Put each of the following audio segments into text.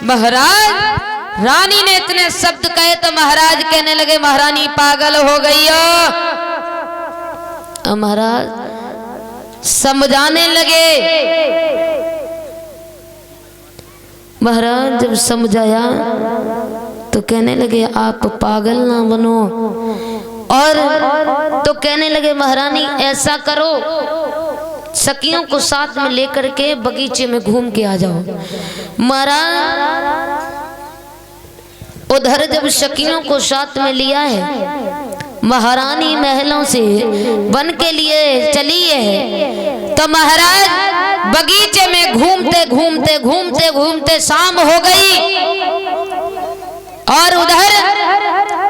महाराज रानी ने इतने शब्द कहे तो महाराज कहने लगे महारानी पागल हो गई हो। महाराज समझाने लगे। महाराज जब समझाया तो कहने लगे आप पागल ना बनो, और तो कहने लगे महारानी ऐसा करो सखियों को साथ में लेकर के बगीचे में घूम के आ जाओ। महाराज उधर जब सखियों को साथ में लिया है, महारानी महलों से बन के लिए चली है, तो महाराज बगीचे में घूमते घूमते घूमते घूमते शाम हो गई और उधर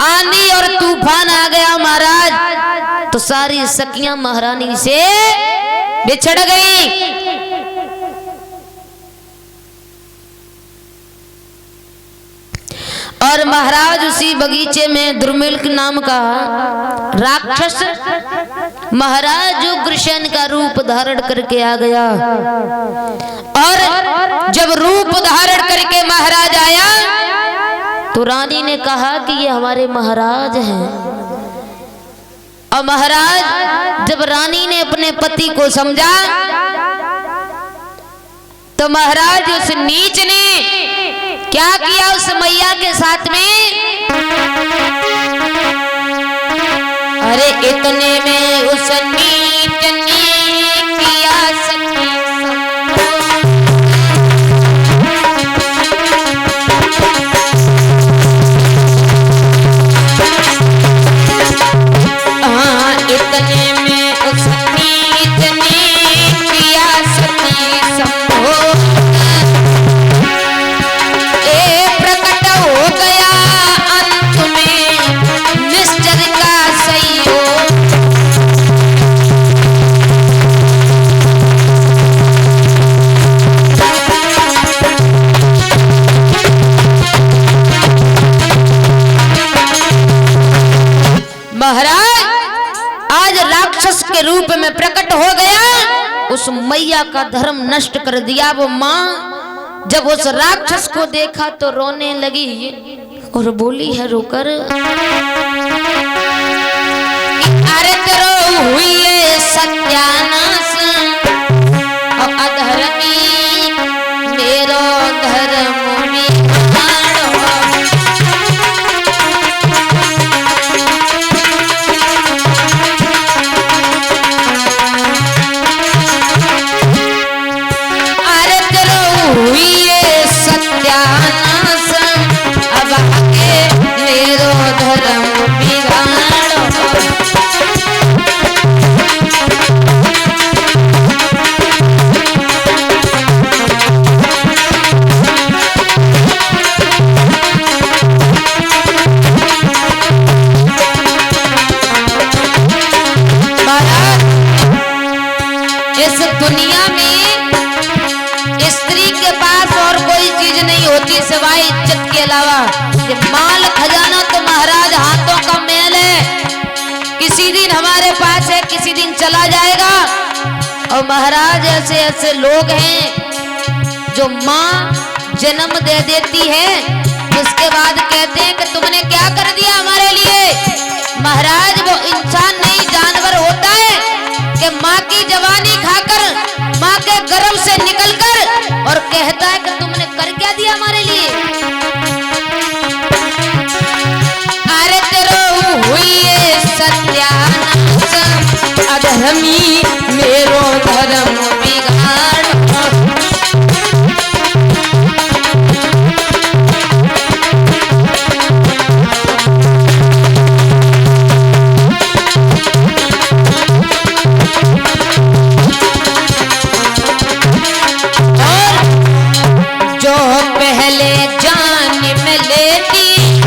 आंधी और तूफान आ गया महाराज। तो सारी सखियां महारानी से बिछड़ गई। और महाराज उसी बगीचे में दुर्मिल्क नाम का राक्षस महाराज जो कृष्ण का रूप धारण करके आ गया। और जब रूप धारण करके महाराज आया तो रानी ने कहा कि ये हमारे महाराज हैं। और महाराज जब रानी ने अपने पति को समझा तो महाराज उस नीच ने क्या किया उस मैया के साथ में, अरे इतने में उस नीच ने किया सखी इतने में उस नीच ने किया सखी संभोग, प्रकट हो गया अंत में निश्चर का संयोग। महाराज आज राक्षस के रूप में प्रकट हो गया, उस मैया का धर्म नष्ट कर दिया। वो माँ जब उस राक्षस को देखा तो रोने लगी और बोली है रोकर, अरे तेरो हुई है सत्यानाश और अधर्मी मेरो धर्म सिवाय इज्जत के अलावा। ये माल खजाना तो महाराज हाथों का मेल है, किसी दिन हमारे पास है किसी दिन चला जाएगा। और महाराज ऐसे ऐसे लोग हैं जो माँ जन्म दे देती है उसके बाद कहते हैं कि तुमने क्या कर दिया हमारे लिए। महाराज वो इंसान नहीं जानवर होता है कि माँ की जवानी खाकर माँ के गर्भ से निकलकर और कहता है कि तुमने कर क्या दिया हमारे लिए। अरे तेरो हुई सत्यानाश अधर्मी मेरो धर्म बिगाड़। पहले जान में लेती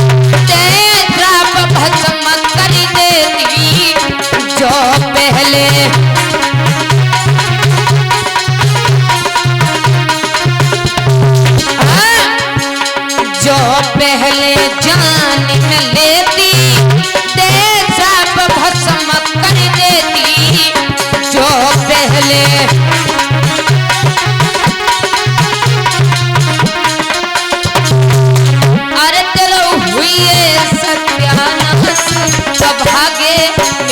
तेरा भस्म कर देती, जो पहले जो पहले जान में लेती तेरा भस्म कर देती, जो पहले भागे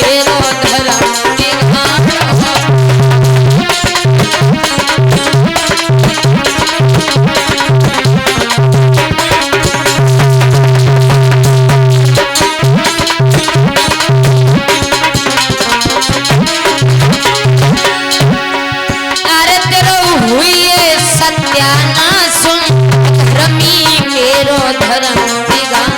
मेरो धर्म बिगाड़ हो। अरे तेरो हुई सत्यानाश धर्मी मेरो धर्म बिगाड़।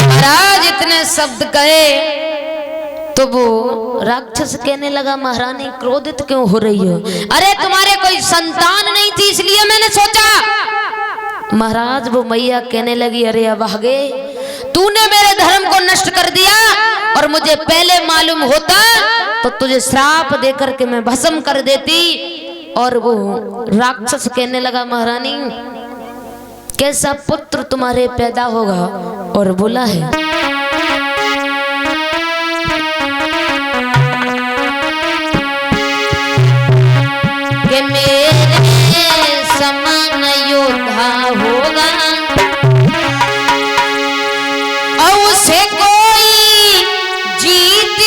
महाराज इतने शब्द कहे तो वो राक्षस कहने लगा महारानी क्रोधित क्यों हो रही हो? अरे तुम्हारे कोई संतान नहीं थी इसलिए मैंने सोचा। महाराज वो मैया कहने लगी अरे अभागे तूने मेरे धर्म को नष्ट कर दिया और मुझे पहले मालूम होता तो तुझे श्राप देकर के मैं भस्म कर देती। और वो राक्षस कहने लगा महारानी कैसा पुत्र तुम्हारे पैदा होगा? और बोला है कि मेरे समान योद्धा होगा और उसे कोई जीत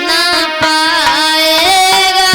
ना पाएगा।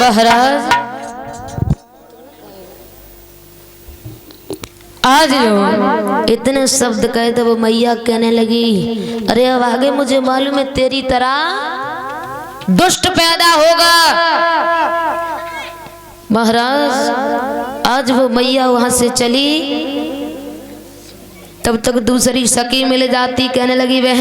महाराज आज जो इतने शब्द कहे थे वो मैया कहने लगी अरे अब आगे मुझे मालूम है तेरी तरह दुष्ट पैदा होगा। महाराज आज वो मैया वहां से चली तब तक दूसरी सखी मिल जाती कहने लगी वह